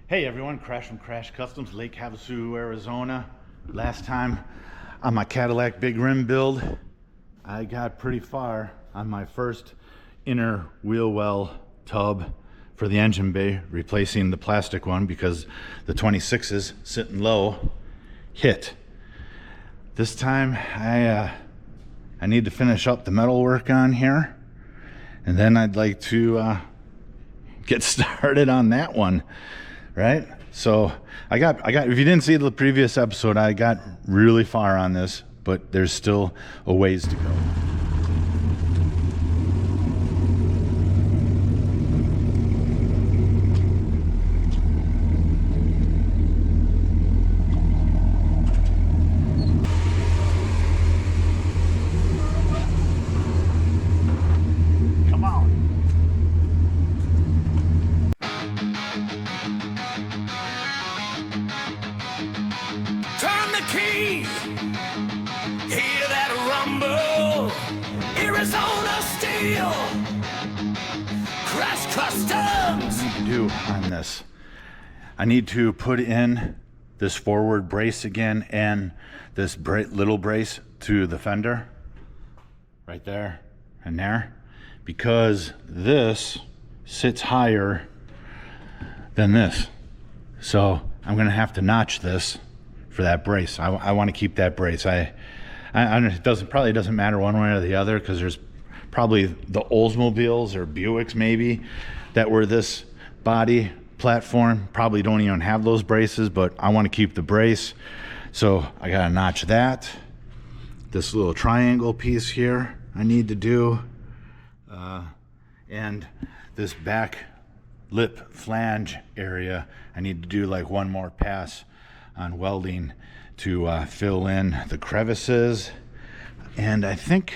Hey everyone, Crash from Crash Customs, Lake Havasu, Arizona. Last time on my Cadillac big rim build, I got pretty far on my first inner wheel well tub for the engine bay, replacing the plastic one because the 26s sitting low hit. This time I need to finish up the metal work on here, and then I'd like to get started on that one. Right? So I got, if you didn't see the previous episode, I got really far on this, but there's still a ways to go. On this, I need to put in this forward brace again and this little brace to the fender right there and there, because this sits higher than this, so I'm gonna have to notch this for that brace. I want to keep that brace. It probably doesn't matter one way or the other, because there's probably the Oldsmobiles or Buicks maybe that were this body platform probably don't even have those braces, but I want to keep the brace, so I gotta notch that. This little triangle piece here I need to do, and this back lip flange area I need to do like one more pass on welding to fill in the crevices. And I think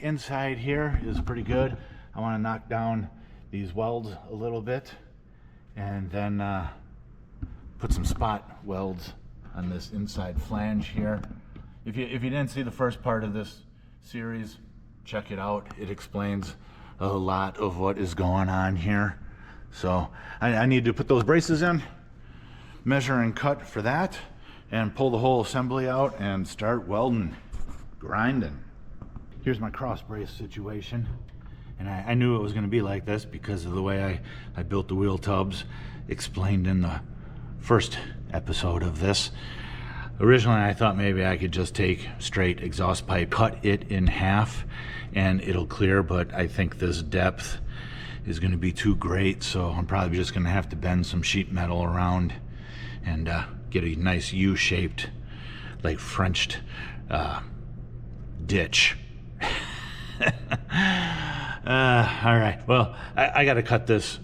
inside here is pretty good. I want to knock down these welds a little bit, and then put some spot welds on this inside flange here. If you didn't see the first part of this series, check it out. It explains a lot of what is going on here. So I need to put those braces in, measure and cut for that, and pull the whole assembly out and start welding, grinding. Here's my cross brace situation. And I knew it was going to be like this because of the way I built the wheel tubs, explained in the first episode of this. Originally, I thought maybe I could just take straight exhaust pipe, cut it in half, and it'll clear, but I think this depth is going to be too great, so I'm probably just going to have to bend some sheet metal around and get a nice U-shaped, like Frenched ditch. All right, well, I got to cut this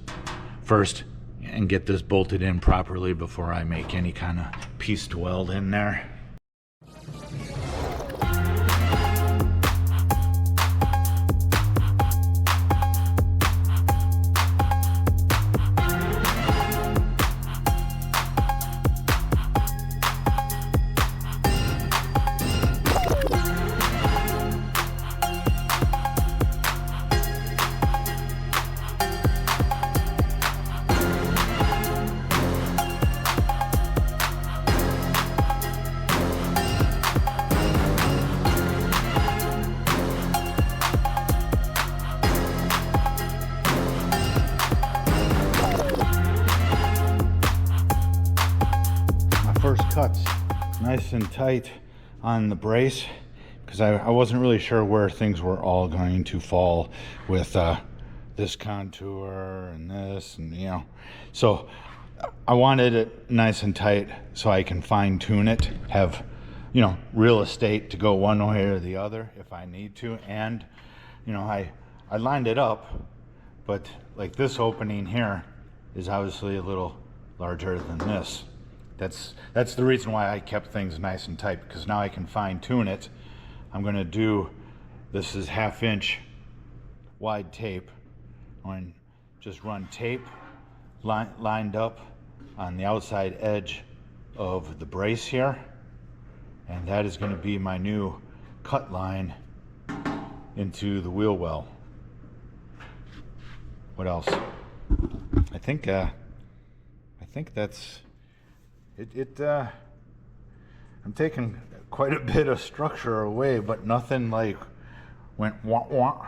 first and get this bolted in properly before I make any kind of piece to weld in there. Cuts nice and tight on the brace, because I wasn't really sure where things were all going to fall with this contour and this, and so I wanted it nice and tight so I can fine tune it, have real estate to go one way or the other if I need to. And I lined it up, but like this opening here is obviously a little larger than this. That's the reason why I kept things nice and tight, because now I can fine tune it. I'm going to do, this is 1/2 inch wide tape. I'm going to just run tape lined up on the outside edge of the brace here, and that is going to be my new cut line into the wheel well. What else? I think think that's it. I'm taking quite a bit of structure away, but nothing like went wah wah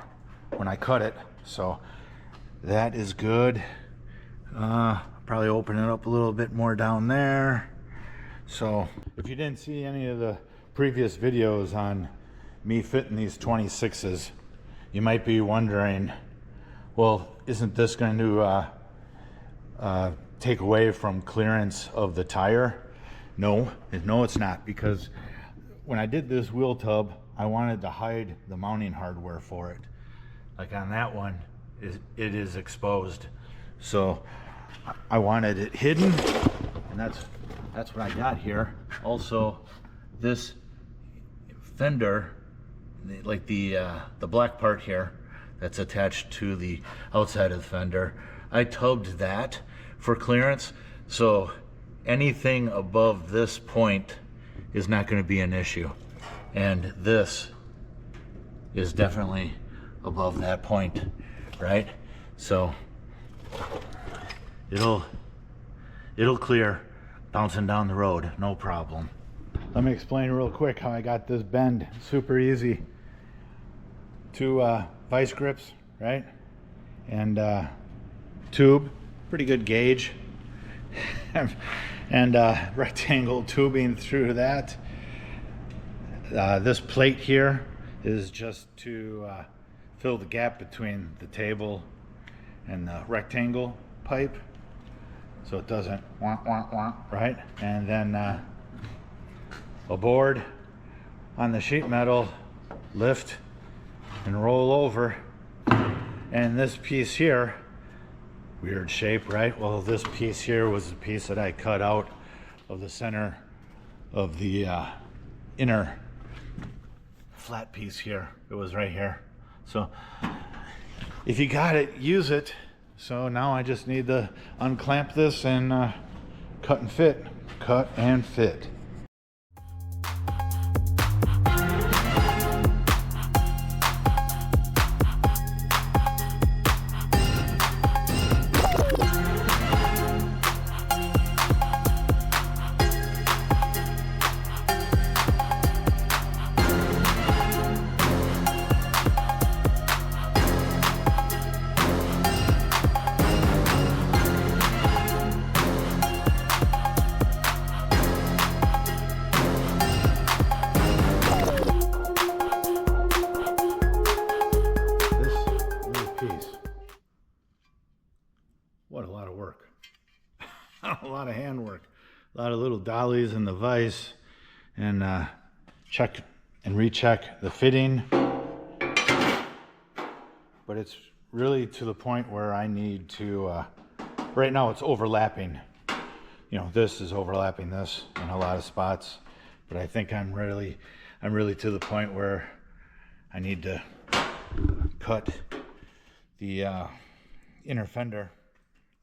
when I cut it. So that is good. Probably open it up a little bit more down there. So if you didn't see any of the previous videos on me fitting these 26s, you might be wondering, well, isn't this going to take away from clearance of the tire? No, it's not, because when I did this wheel tub, I wanted to hide the mounting hardware for it. Like on that one, it is exposed. So I wanted it hidden, and that's what I got here. Also, this fender, like the black part here that's attached to the outside of the fender, I tubbed that for clearance. So anything above this point is not going to be an issue, and this is definitely above that point, right? So it'll clear bouncing down the road, no problem. Let me explain real quick how I got this bend. Super easy. Two vice grips, right? And tube, pretty good gauge. And rectangle tubing through that. This plate here is just to fill the gap between the table and the rectangle pipe, so it doesn't wah wah wah, right? And then a board on the sheet metal, lift and roll over. And this piece here, weird shape, right? Well, this piece here was the piece that I cut out of the center of the inner flat piece here. It was right here. So if you got it, use it. So now I just need to unclamp this and cut and fit. Cut and fit. What a lot of work. A lot of handwork. A lot of little dollies in the vise, and check and recheck the fitting. But it's really to the point where I need to, right now it's overlapping. You know, this is overlapping this in a lot of spots, but I think I'm really to the point where I need to cut the inner fender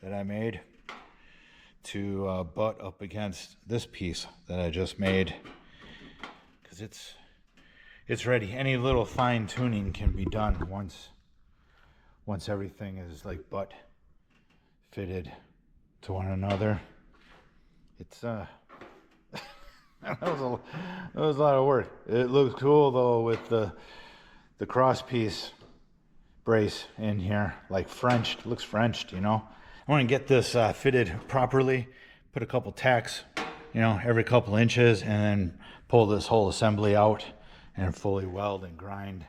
that I made to butt up against this piece that I just made, because it's ready. Any little fine tuning can be done once everything is like butt fitted to one another. It's that was a lot of work. It looks cool though with the cross piece brace in here, like Frenched. It looks Frenched, you know. I want to get this fitted properly, put a couple tacks, you know, every couple inches, and then pull this whole assembly out and fully weld and grind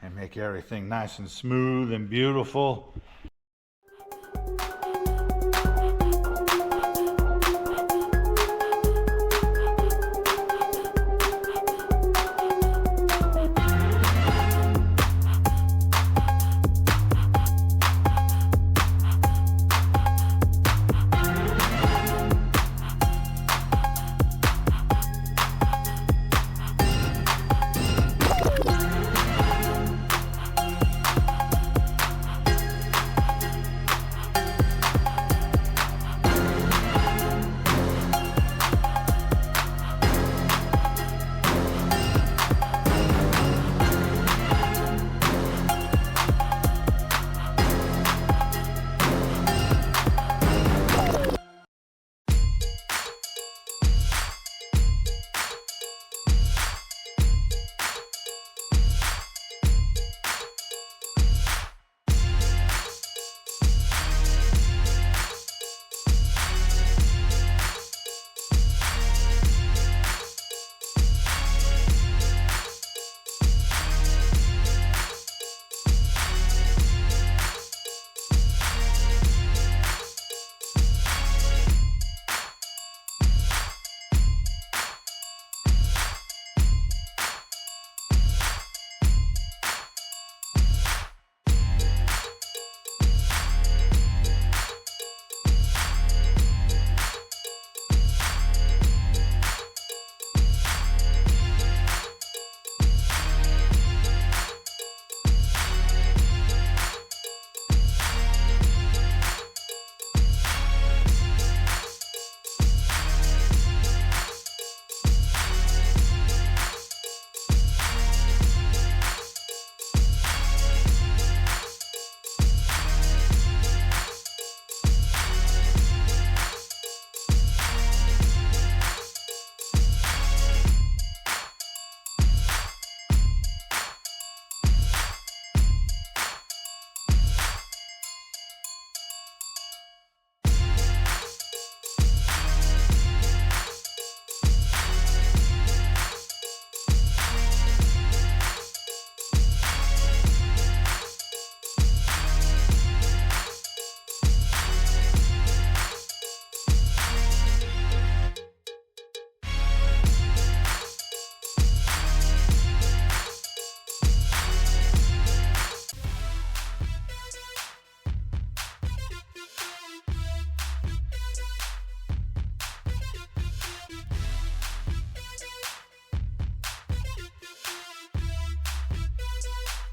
and make everything nice and smooth and beautiful.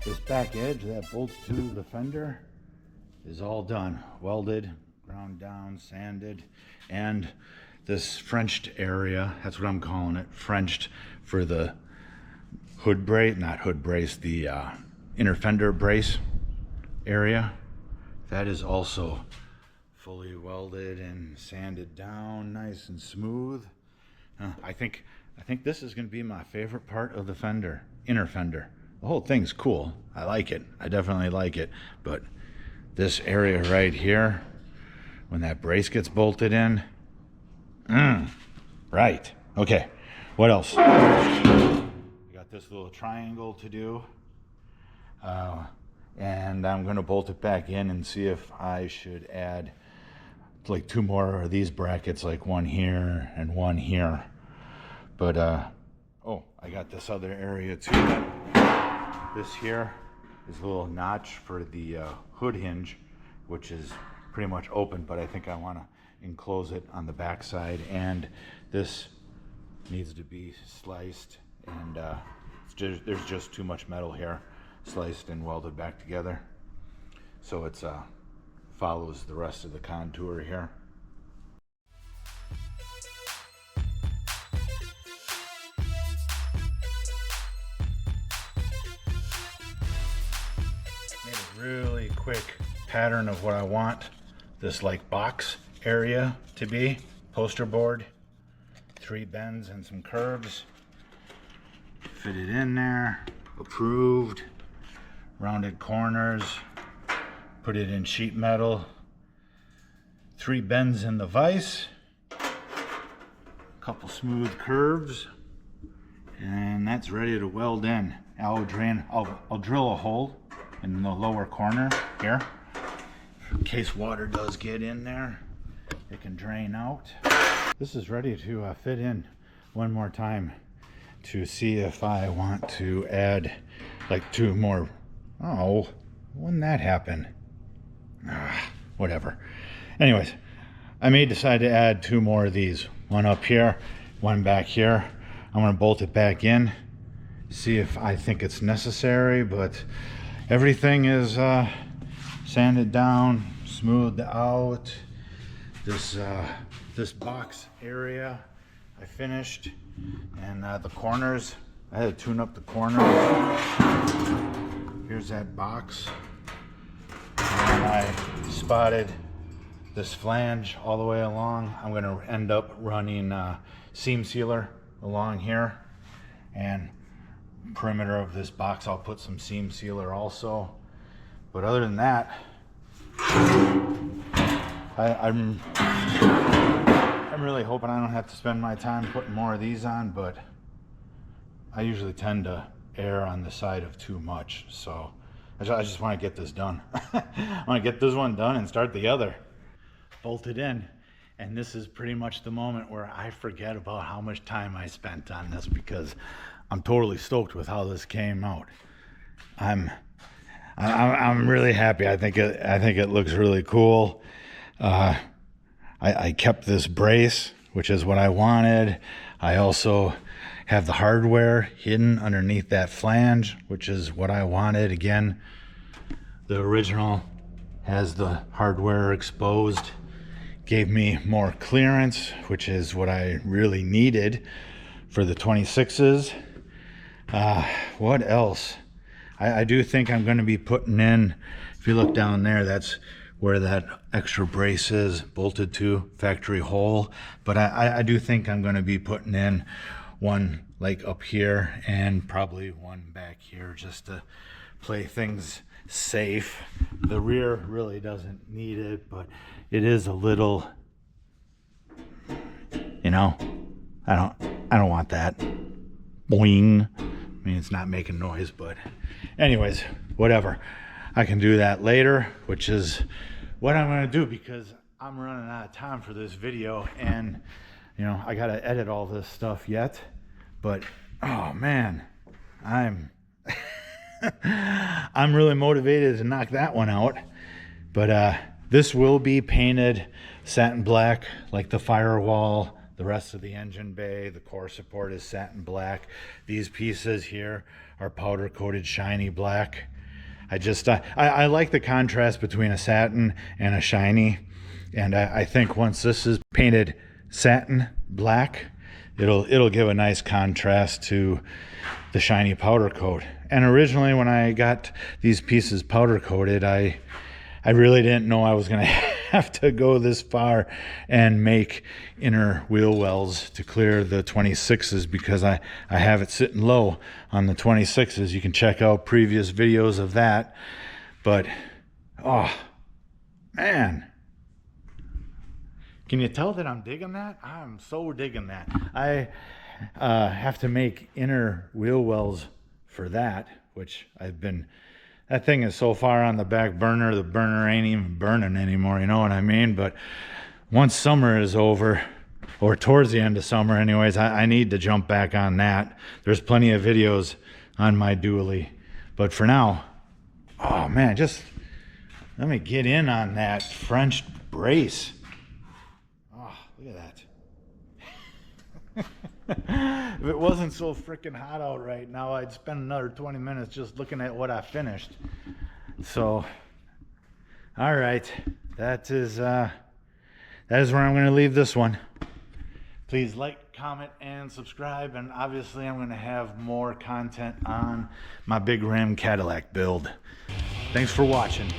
This back edge that bolts to the fender is all done. Welded, ground down, sanded, and this Frenched area, that's what I'm calling it, Frenched for the hood brace, not hood brace, the inner fender brace area. That is also fully welded and sanded down nice and smooth. I think this is going to be my favorite part of the fender, inner fender. The whole thing's cool. I like it. I definitely like it. But this area right here, when that brace gets bolted in, right. Okay, what else? We got this little triangle to do. And I'm going to bolt it back in and see if I should add like 2 more of these brackets, like one here and one here. But oh, I got this other area too. This here is a little notch for the hood hinge, which is pretty much open, but I think I want to enclose it on the back side, and this needs to be sliced, and there's just too much metal here, sliced and welded back together, so it's follows the rest of the contour here. Made a really quick pattern of what I want this like box area to be. Poster board, 3 bends and some curves. Fit it in there, approved. Rounded corners, put it in sheet metal, 3 bends in the vise, a couple smooth curves, and that's ready to weld in. I'll drill a hole in the lower corner here in case water does get in there. It can drain out. This is ready to fit in one more time to see if I want to add like 2 more. Oh, when that happen? Whatever. Anyways, I may decide to add 2 more of these. One up here, one back here. I'm going to bolt it back in, see if I think it's necessary, but everything is sanded down, smoothed out. This box area I finished, and the corners, I had to tune up the corners. Here's that box, and I spotted this flange all the way along. I'm going to end up running seam sealer along here, and perimeter of this box I'll put some seam sealer also. But other than that, I'm really hoping I don't have to spend my time putting more of these on, but I usually tend to err on the side of too much, so I just want to get this done. I want to get this one done and start the other. Bolted in, and this is pretty much the moment where I forget about how much time I spent on this, because I'm totally stoked with how this came out. I'm really happy. I think it looks really cool. I kept this brace, which is what I wanted. I also have the hardware hidden underneath that flange, which is what I wanted. Again, the original has the hardware exposed. Gave me more clearance, which is what I really needed for the 26s. What else? I do think I'm going to be putting in, if you look down there, that's where that extra brace is bolted to, factory hole. But I do think I'm going to be putting in one like up here and probably one back here, just to play things safe. The rear really doesn't need it, but it is a little, you know, I don't want that. Boing. I mean, it's not making noise, but anyways, whatever. I can do that later, which is what I'm going to do, because I'm running out of time for this video, and you know, I got to edit all this stuff yet. But oh man, I'm I'm really motivated to knock that one out. But this will be painted satin black, like the firewall, the the rest of the engine bay. The core support is satin black. These pieces here are powder coated shiny black. I like the contrast between a satin and a shiny, and I think once this is painted satin black, it'll give a nice contrast to the shiny powder coat. And originally when I got these pieces powder coated, I really didn't know I was going to have to go this far and make inner wheel wells to clear the 26s, because I have it sitting low on the 26s. You can check out previous videos of that. But, oh, man. Can you tell that I'm digging that? I'm so digging that. I have to make inner wheel wells for that, which that thing is so far on the back burner, the burner ain't even burning anymore, you know what I mean? But once summer is over, or towards the end of summer anyways, I need to jump back on that. There's plenty of videos on my dually. But for now, oh man, just let me get in on that French brace. Oh, look at that. If it wasn't so freaking hot out right now, I'd spend another 20 minutes just looking at what I finished. So, all right, that is where I'm going to leave this one. Please like, comment, and subscribe. And obviously, I'm going to have more content on my big rim Cadillac build. Thanks for watching.